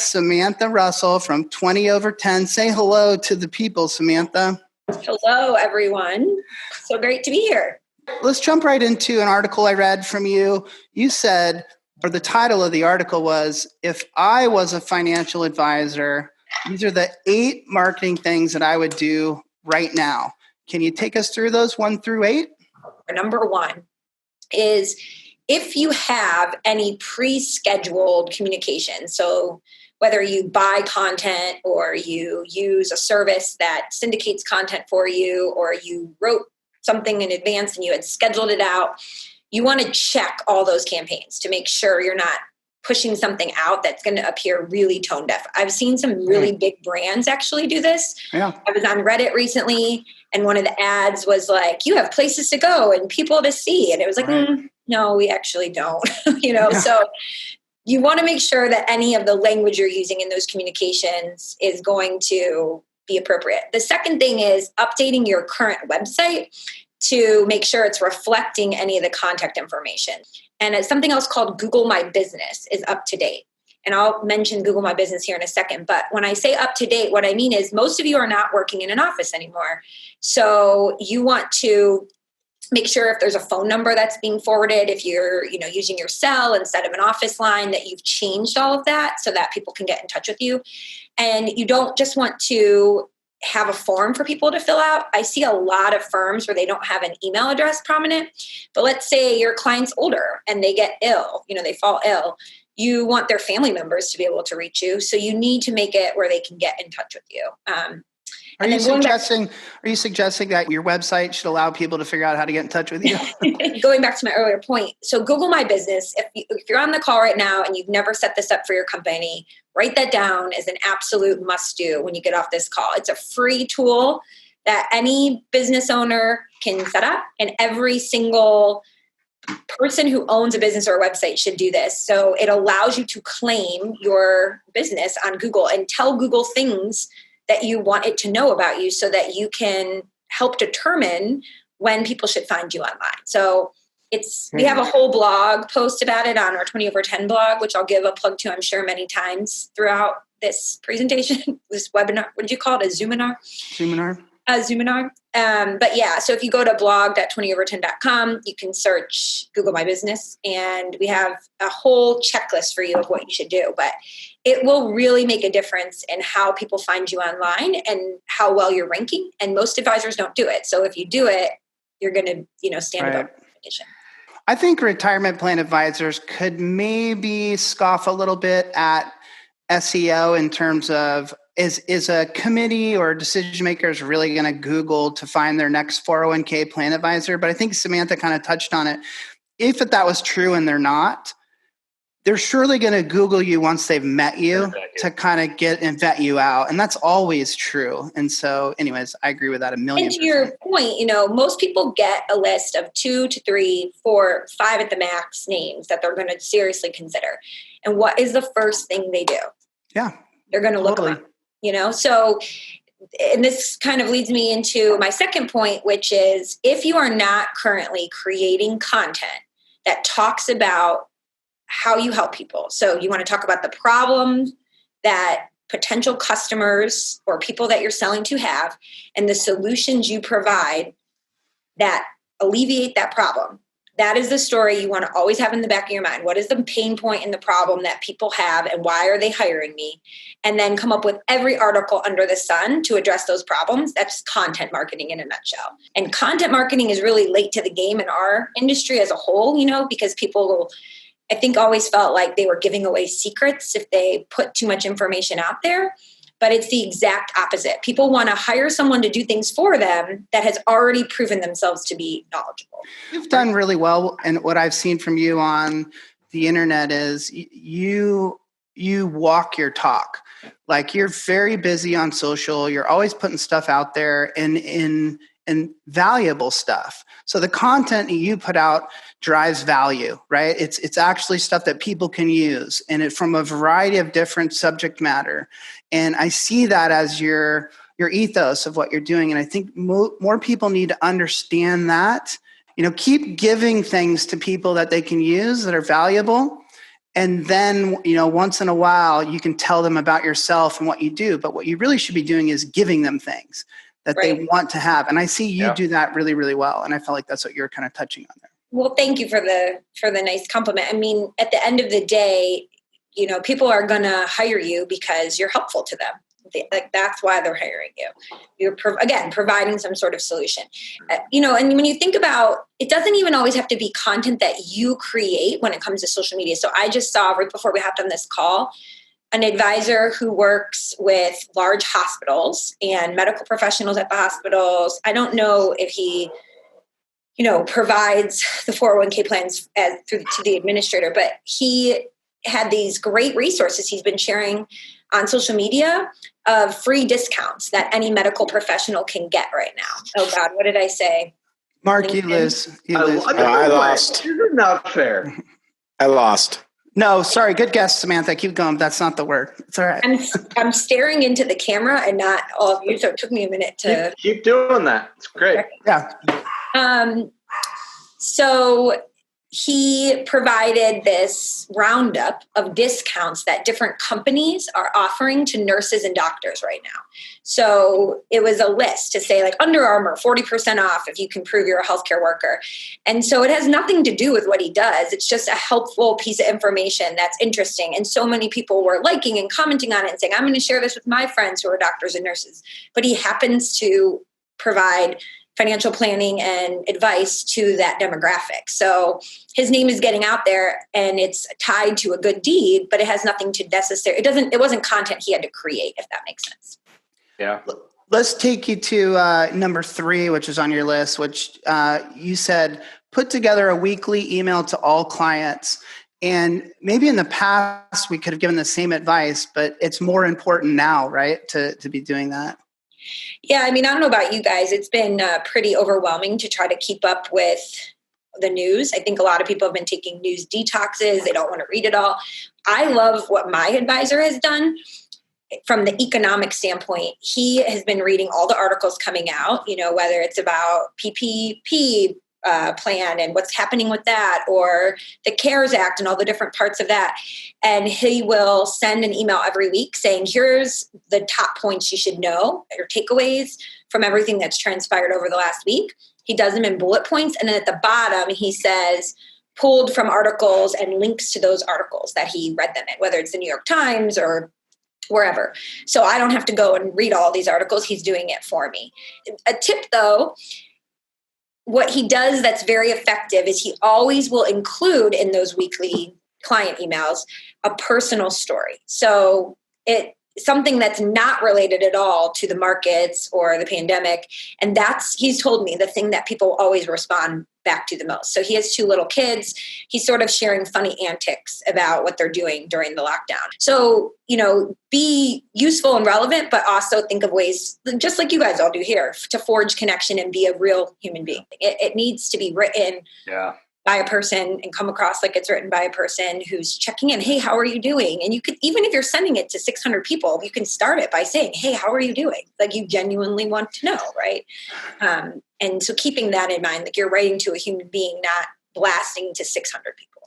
Samantha Russell from 20 over 10. Say hello to the people, Samantha. Hello, everyone. So great to be here. Let's jump right into an article I read from you. You said, or the title of the article was, if I was a financial advisor, these are the 8 marketing things that I would do right now. Can you take us through those 1 through 8? Number 1 is if you have any pre-scheduled communication. So whether you buy content or you use a service that syndicates content for you, or you wrote something in advance and you had scheduled it out, you want to check all those campaigns to make sure you're not pushing something out that's going to appear really tone deaf. I've seen some really big brands actually do this. Yeah. I was on Reddit recently, and one of the ads was like, you have places to go and people to see. And it was like, no, we actually don't. So you want to make sure that any of the language you're using in those communications is going to be appropriate. The second thing is updating your current website to make sure it's reflecting any of the contact information. And it's something else called Google My Business is up to date. And I'll mention Google My Business here in a second. But when I say up to date, what I mean is most of you are not working in an office anymore. So you want to make sure if there's a phone number that's being forwarded, if you're using your cell instead of an office line, that you've changed all of that so that people can get in touch with you. And you don't just want to have a form for people to fill out. I see a lot of firms where they don't have an email address prominent, but let's say your client's older and they get ill, they fall ill. You want their family members to be able to reach you. So you need to make it where they can get in touch with you. Are you suggesting that your website should allow people to figure out how to get in touch with you? Going back to my earlier point, so Google My Business, if you're on the call right now and you've never set this up for your company, write that down as an absolute must-do when you get off this call. It's a free tool that any business owner can set up, and every single person who owns a business or a website should do this. So it allows you to claim your business on Google and tell Google things that you want it to know about you so that you can help determine when people should find you online. So we have a whole blog post about it on our 20 over 10 blog, which I'll give a plug to, I'm sure, many times throughout this presentation, this webinar. What did you call it? A Zoominar? Zoominar. But yeah, so if you go to blog.20over10.com, you can search Google My Business, and we have a whole checklist for you of what you should do. But it will really make a difference in how people find you online and how well you're ranking. And most advisors don't do it. So if you do it, you're going to, stand above competition. I think retirement plan advisors could maybe scoff a little bit at SEO in terms of, is a committee or decision makers really going to Google to find their next 401k plan advisor? But I think Samantha kind of touched on it. If that was true and they're not, they're surely going to Google you once they've met you to kind of get and vet you out. And that's always true. And so anyways, I agree with that 1,000,000%. And to your point, most people get a list of 2 to 3, 4, 5 at the max names that they're going to seriously consider. And what is the first thing they do? Yeah. They're going to look them up, So, and this kind of leads me into my second point, which is if you are not currently creating content that talks about how you help people. So you want to talk about the problem that potential customers or people that you're selling to have and the solutions you provide that alleviate that problem. That is the story you want to always have in the back of your mind. What is the pain point in the problem that people have and why are they hiring me? And then come up with every article under the sun to address those problems. That's content marketing in a nutshell. And content marketing is really late to the game in our industry as a whole, because people will, I think, always felt like they were giving away secrets if they put too much information out there. But it's the exact opposite. People want to hire someone to do things for them that has already proven themselves to be knowledgeable. You've done really well. And what I've seen from you on the internet is you walk your talk. Like, you're very busy on social. You're always putting stuff out there and valuable stuff. So the content you put out drives value, right? It's actually stuff that people can use, and it from a variety of different subject matter. And I see that as your ethos of what you're doing. And I think more people need to understand that. Keep giving things to people that they can use that are valuable, And then, once in a while, you can tell them about yourself and what you do. But what you really should be doing is giving them things that they want to have. And I see you do that really, really well. And I felt like that's what you're kind of touching on there. Well, thank you for the nice compliment. I mean, at the end of the day, people are going to hire you because you're helpful to them. That's why they're hiring you. You're providing some sort of solution. And when you think about, it doesn't even always have to be content that you create when it comes to social media. So I just saw right before we hopped on this call, an advisor who works with large hospitals and medical professionals at the hospitals. I don't know if he, provides the 401k plans to the administrator, but he had these great resources he's been sharing on social media of free discounts that any medical professional can get right now. Oh God, what did I say? Mark, you lose. I lost. This is not fair. I lost. No, sorry. Good guess, Samantha. Keep going. That's not the word. It's all right. I'm staring into the camera and not all of you, so it took me a minute to keep doing that. It's great. Yeah. So he provided this roundup of discounts that different companies are offering to nurses and doctors right now. So it was a list to say like Under Armour, 40% off if you can prove you're a healthcare worker. And so it has nothing to do with what he does. It's just a helpful piece of information that's interesting. And so many people were liking and commenting on it and saying, I'm going to share this with my friends who are doctors and nurses. But he happens to provide financial planning and advice to that demographic. So his name is getting out there and it's tied to a good deed, but it has nothing to it wasn't content he had to create, if that makes sense. Yeah. Let's take you to number 3, which is on your list, which you said, put together a weekly email to all clients. And maybe in the past, we could have given the same advice, but it's more important now, right? To be doing that. Yeah, I mean, I don't know about you guys. It's been pretty overwhelming to try to keep up with the news. I think a lot of people have been taking news detoxes. They don't want to read it all. I love what my advisor has done from the economic standpoint. He has been reading all the articles coming out, whether it's about PPP plan and what's happening with that, or the CARES Act and all the different parts of that. And he will send an email every week saying, here's the top points you should know, or takeaways from everything that's transpired over the last week. He does them in bullet points. And then at the bottom, he says, pulled from articles and links to those articles that he read them in, whether it's the New York Times or wherever. So I don't have to go and read all these articles. He's doing it for me. A tip though, what he does that's very effective is he always will include in those weekly client emails a personal story. So it's something that's not related at all to the markets or the pandemic. And he's told me, the thing that people always respond back to the most. So he has 2 little kids. He's sort of sharing funny antics about what they're doing during the lockdown. So, be useful and relevant, but also think of ways, just like you guys all do here, to forge connection and be a real human being. It needs to be written by a person and come across like it's written by a person who's checking in. Hey, how are you doing? And you could, even if you're sending it to 600 people, you can start it by saying, hey, how are you doing? Like you genuinely want to know, right? And so keeping that in mind, like you're writing to a human being, not blasting to 600 people.